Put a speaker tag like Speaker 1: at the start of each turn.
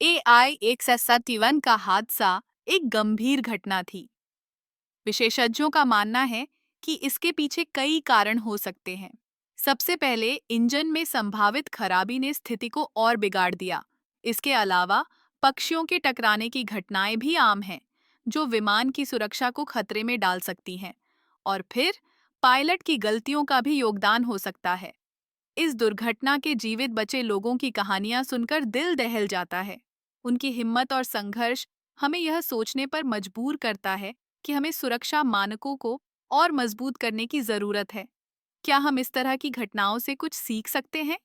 Speaker 1: AI-171 का हादसा एक गंभीर घटना थी। विशेषज्ञों का मानना है कि इसके पीछे कई कारण हो सकते हैं। सबसे पहले इंजन में संभावित खराबी ने स्थिति को और बिगाड़ दिया। इसके अलावा पक्षियों के टकराने की घटनाएं भी आम हैं, जो विमान की सुरक्षा को खतरे में डाल सकती हैं। और फिर पायलट की गलतियों का भी योगदान हो सकता है। इस दुर्घटना के जीवित बचे लोगों की कहानियां सुनकर दिल दहल जाता है। उनकी हिम्मत और संघर्ष हमें यह सोचने पर मजबूर करता है कि हमें सुरक्षा मानकों को और मजबूत करने की जरूरत है। क्या हम इस तरह की घटनाओं से कुछ सीख सकते हैं?